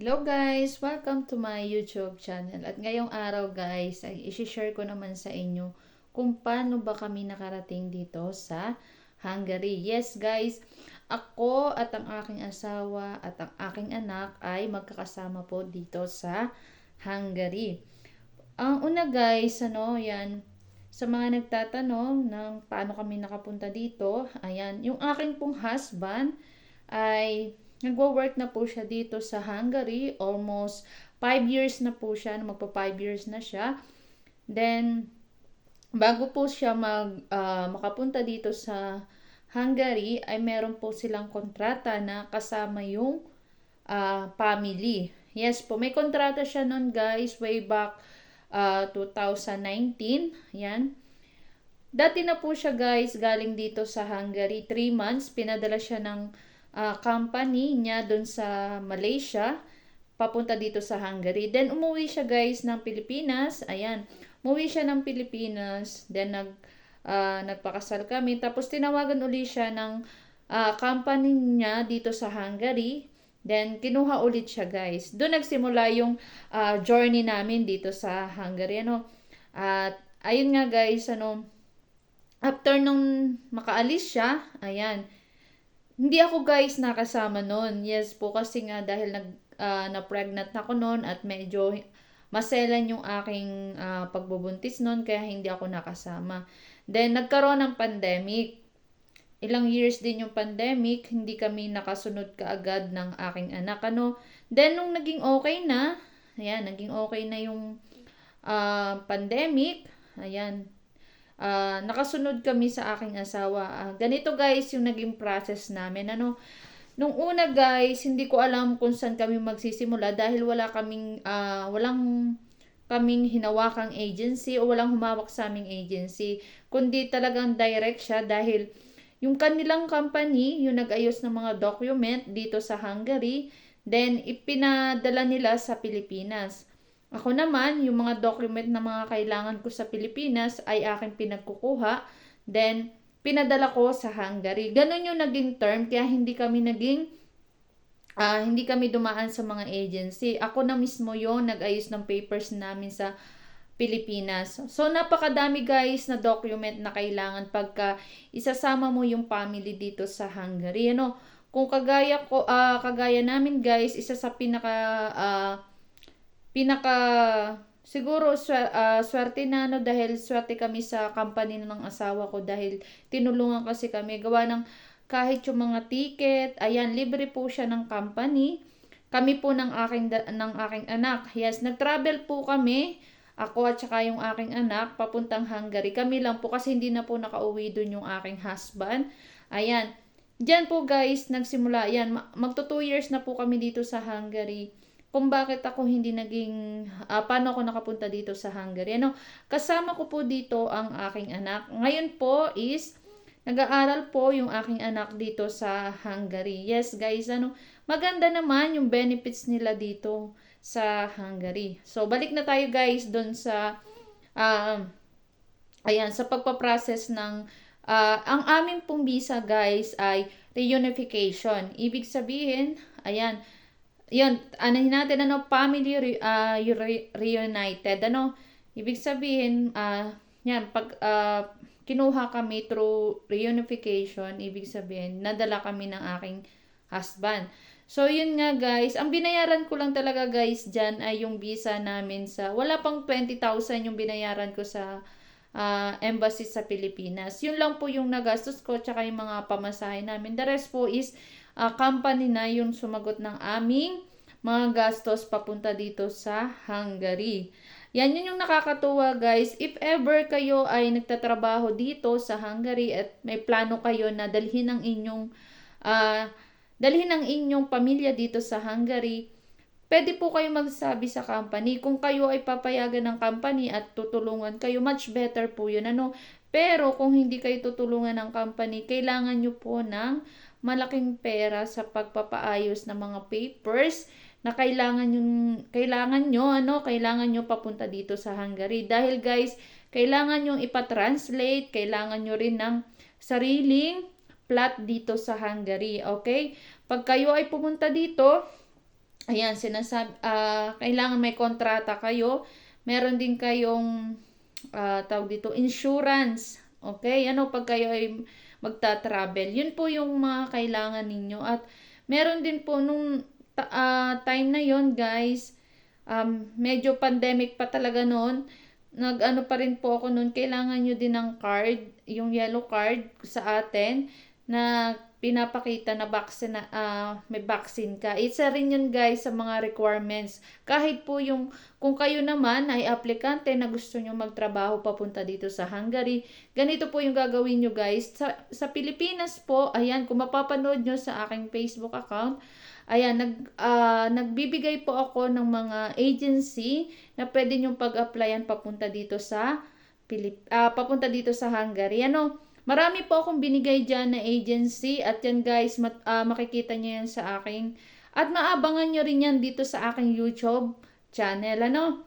Hello guys! Welcome to my YouTube channel. At ngayong araw guys ay isi-share ko naman sa inyo kung paano ba kami nakarating dito sa Hungary. Yes guys, ako at ang aking asawa at ang aking anak ay magkakasama po dito sa Hungary. Ang una guys, yan, sa mga nagtatanong ng paano kami nakapunta dito, ayan, yung aking pong husband ay nagwo-work na po siya dito sa Hungary. Almost 5 years na po siya, magpa 5 years na siya. Then, bago po siya makapunta dito sa Hungary, ay meron po silang kontrata na kasama yung family. Yes po, may kontrata siya nun guys, way back 2019. Yan. Dati na po siya guys, galing dito sa Hungary. 3 months, pinadala siya ng company niya doon sa Malaysia, papunta dito sa Hungary. Then, umuwi siya guys ng Pilipinas. Ayan, umuwi siya ng Pilipinas. Then, nagpakasal kami. Tapos, tinawagan uli siya ng company niya dito sa Hungary. Then, kinuha ulit siya guys. Doon nagsimula yung journey namin dito sa Hungary. At, ayun nga guys, after nung makaalis siya, ayan, hindi ako guys nakasama noon. Yes po, kasi nga dahil na-pregnant na ako noon at medyo maselan yung aking pagbubuntis noon, kaya hindi ako nakasama. Then nagkaroon ng pandemic. Ilang years din yung pandemic, hindi kami nakasunod kaagad ng aking anak. Then nung naging okay na, ayan, naging okay na yung pandemic, ayan, nakasunod kami sa aking asawa. Ganito guys yung naging process namin. Nung una guys, hindi ko alam kung saan kami magsisimula dahil walang kaming hinawakang agency o walang humawak sa aming agency. Kundi talagang direct siya dahil yung kanilang company, yung nag-ayos ng mga document dito sa Hungary, then ipinadala nila sa Pilipinas. Ako naman, yung mga document na mga kailangan ko sa Pilipinas ay aking pinagkukuha. Then, pinadala ko sa Hungary. Ganon yung naging term, kaya hindi kami dumaan sa mga agency. Ako na mismo yung nag-ayos ng papers namin sa Pilipinas. So, napakadami guys na document na kailangan pagka isasama mo yung family dito sa Hungary. Kung kagaya namin guys, isa sa pinaka siguro swerte na dahil swerte kami sa company ng asawa ko dahil tinulungan kasi kami gawa ng kahit yung mga ticket, ayan, libre po siya ng company. Kami po ng aking anak. Yes, nag-travel po kami. Ako at saka yung aking anak papuntang Hungary. Kami lang po kasi hindi na po nakauwi doon yung aking husband. Ayan. Diyan po guys, nagsimula. Ayan, magto 2 years na po kami dito sa Hungary. Kung bakit ako hindi paano ako nakapunta dito sa Hungary. Kasama ko po dito ang aking anak. Ngayon po is, nag-aaral po yung aking anak dito sa Hungary. Yes guys, maganda naman yung benefits nila dito sa Hungary. So, balik na tayo guys doon sa, ayan, sa pagpaprocess ng, ang aming pong visa guys ay reunification. Ibig sabihin, ayan, yun, natin, family reunited, ibig sabihin, yan, pag kinuha kami through reunification, ibig sabihin, nadala kami ng aking husband. So, yun nga guys, ang binayaran ko lang talaga guys dyan ay yung visa namin wala pang 20,000 yung binayaran ko sa embassy sa Pilipinas. Yun lang po yung nagastos ko, tsaka yung mga pamasahe namin. The rest po is, company na yung sumagot ng aming mga gastos papunta dito sa Hungary. Yan, yun yung nakakatuwa guys. If ever kayo ay nagtatrabaho dito sa Hungary at may plano kayo na dalhin ang inyong pamilya dito sa Hungary, pwede po kayo magsabi sa company. Kung kayo ay papayagan ng company at tutulungan kayo, much better po yun. Pero kung hindi kayo tutulungan ng company, kailangan nyo po ng malaking pera sa pagpapaayos ng mga papers na kailangan nyo papunta dito sa Hungary. Dahil guys, kailangan nyo ipatranslate, kailangan nyo rin ng sariling plot dito sa Hungary. Okay? Pag kayo ay pumunta dito, Ayan, kailangan may kontrata kayo. Meron din kayong tawag dito, insurance. Okay? Ano, pag kayo ay magta-travel. Yun po yung mga kailangan ninyo. At meron din po nung time na yon guys, medyo pandemic pa talaga noon. Nag-ano pa rin po ako noon, kailangan nyo din ng card, yung yellow card sa atin, na pinapakita na may vaccine ka. Isa rin yun guys sa mga requirements. Kahit po kung kayo naman ay aplikante na gusto nyo magtrabaho papunta dito sa Hungary, ganito po yung gagawin nyo guys. Sa Pilipinas po, ayan, kung mapapanood nyo sa aking Facebook account, ayan, nagbibigay po ako ng mga agency na pwede nyong pag-applyan papunta dito sa papunta dito sa Hungary. Ano, marami po akong binigay dyan na agency at yan guys, makikita nyo yan sa aking at maabangan nyo rin yan dito sa aking YouTube channel. Ano?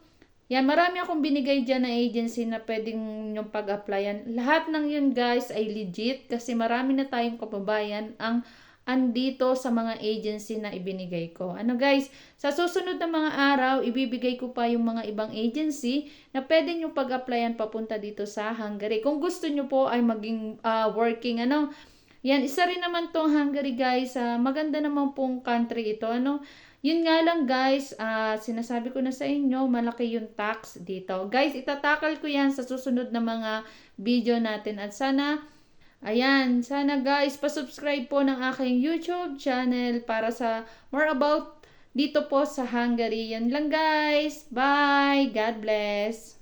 Yan, marami akong binigay dyan na agency na pwedeng nyong pag-applyan. Lahat ng yun guys ay legit kasi marami na tayong kababayan ang andito sa mga agency na ibinigay ko. Ano guys, sa susunod na mga araw, ibibigay ko pa yung mga ibang agency na pwede nyo pag-applyan papunta dito sa Hungary. Kung gusto nyo po ay maging working, ano, yan, isa rin naman tong Hungary guys. Maganda naman pong country ito, ano. Yun nga lang guys, sinasabi ko na sa inyo, malaki yung tax dito. Guys, itatakal ko yan sa susunod na mga video natin at ayan, sana guys, pa-subscribe po ng aking YouTube channel para sa more about dito po sa Hungary. Yan lang guys. Bye! God bless!